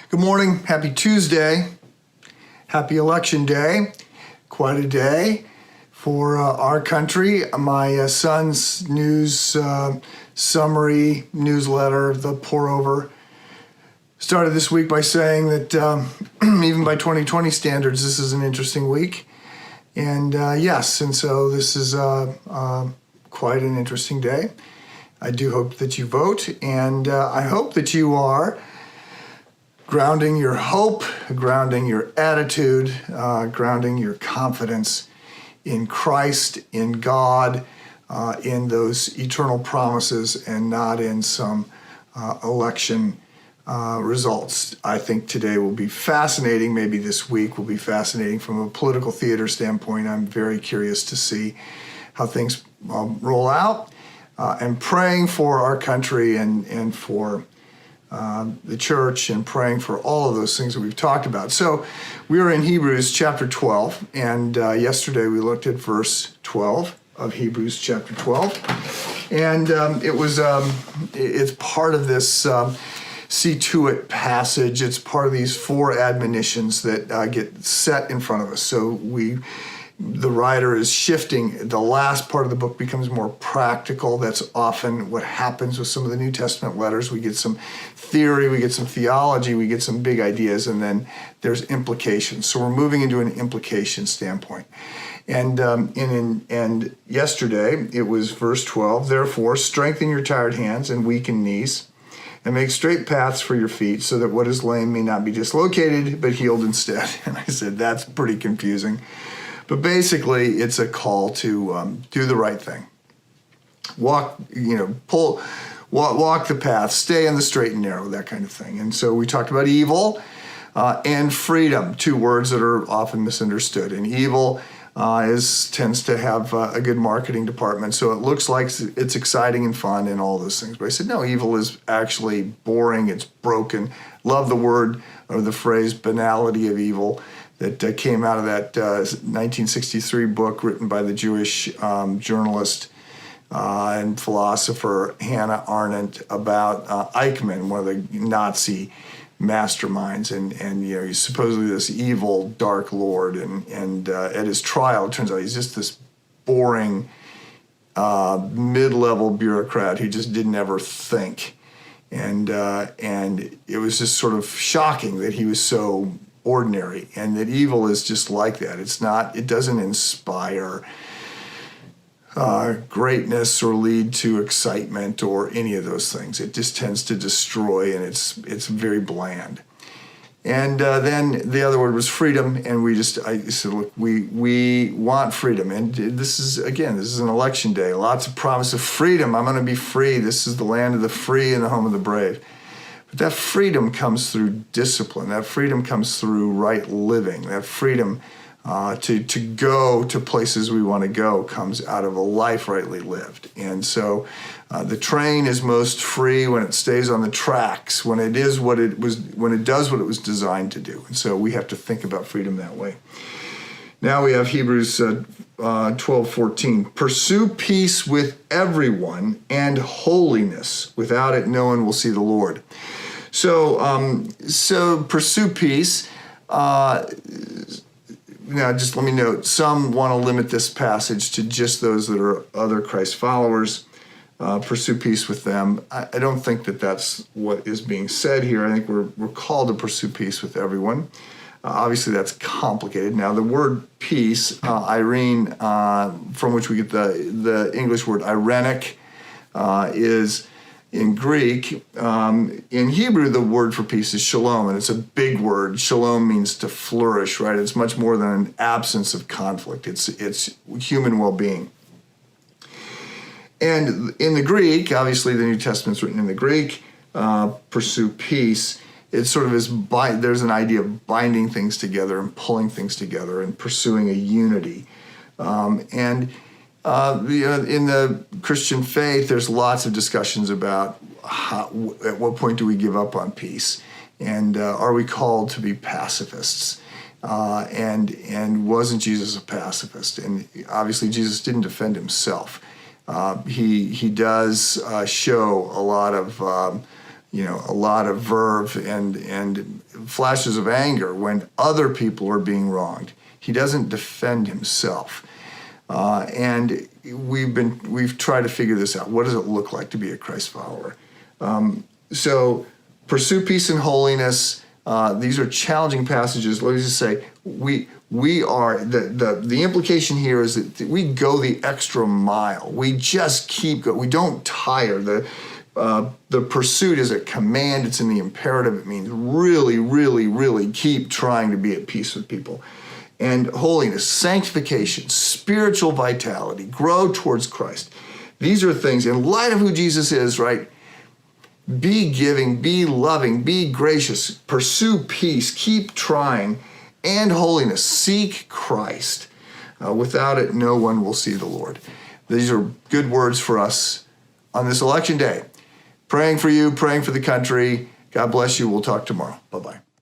Good morning. Happy Tuesday. Happy Election Day. Quite a day for our country. My son's news summary newsletter, the pour over, started this week by saying that even by 2020 standards, this is an interesting week. And yes, and so this is quite an interesting day. I do hope that you vote, and I hope that you are grounding your hope, grounding your attitude, grounding your confidence in Christ, in God, in those eternal promises, and not in some election results. I think today will be fascinating. Maybe this week will be fascinating from a political theater standpoint. I'm very curious to see how things roll out, and praying for our country and for the church, and praying for all of those things that we've talked about. So we are in Hebrews chapter 12, and yesterday we looked at verse 12 of Hebrews chapter 12, and it's part of this see to it passage. It's part of these four admonitions that get set in front of us. So the writer is shifting. The last part of the book becomes more practical. That's often what happens with some of the New Testament letters. We get some theory, we get some theology, we get some big ideas, and then there's implications. So we're moving into an implication standpoint. And yesterday, it was verse 12, therefore, strengthen your tired hands and weakened knees, and make straight paths for your feet, so that what is lame may not be dislocated, but healed instead. And I said, that's pretty confusing. But basically, it's a call to do the right thing. Walk the path, stay on the straight and narrow, that kind of thing. And so we talked about evil and freedom, two words that are often misunderstood. And evil tends to have a good marketing department, so it looks like it's exciting and fun and all those things. But I said, no, evil is actually boring, it's broken. Love the word or the phrase banality of evil that came out of that 1963 book written by the Jewish journalist and philosopher Hannah Arendt about Eichmann, one of the Nazi masterminds, and he's supposedly this evil dark lord, and at his trial it turns out he's just this boring mid-level bureaucrat who just didn't ever think, and it was just sort of shocking that he was so ordinary, and that evil is just like that. It doesn't inspire greatness or lead to excitement or any of those things. It just tends to destroy, and it's very bland. And then the other word was freedom, and I said, look, we want freedom, and this is an election day. Lots of promise of freedom. I'm going to be free. This is the land of the free and the home of the brave. But that freedom comes through discipline. That freedom comes through right living. That freedom to go to places we want to go comes out of a life rightly lived. And so the train is most free when it stays on the tracks, when it does what it was designed to do. And so we have to think about freedom that way. Now we have Hebrews 12:14. Pursue peace with everyone and holiness. Without it, no one will see the Lord. So pursue peace. Now, just let me note, some want to limit this passage to just those that are other Christ followers. Pursue peace with them. I don't think that that's what is being said here. I think we're called to pursue peace with everyone. Obviously, that's complicated. Now, the word peace, Irene, from which we get the English word irenic, is in Greek. In Hebrew, the word for peace is shalom, and it's a big word. Shalom means to flourish, right? It's much more than an absence of conflict. It's human well-being. And in the Greek, obviously the New Testament's written in the Greek, pursue peace. It sort of is, there's an idea of binding things together and pulling things together and pursuing a unity. In the Christian faith, there's lots of discussions about at what point do we give up on peace, and are we called to be pacifists? And wasn't Jesus a pacifist? And obviously, Jesus didn't defend himself. He does show a lot of a lot of verve and flashes of anger when other people are being wronged. He doesn't defend himself. And we've tried to figure this out. What does it look like to be a Christ follower? So pursue peace and holiness. These are challenging passages. Let me just say, we are, the implication here is that we go the extra mile. We just keep going. We don't tire. The pursuit is a command. It's in the imperative. It means really, really, really keep trying to be at peace with people. And holiness, sanctification, spiritual vitality, grow towards Christ. These are things, in light of who Jesus is, right? Be giving, be loving, be gracious, pursue peace, keep trying, and holiness. Seek Christ. Without it, no one will see the Lord. These are good words for us on this election day. Praying for you, praying for the country. God bless you. We'll talk tomorrow. Bye-bye.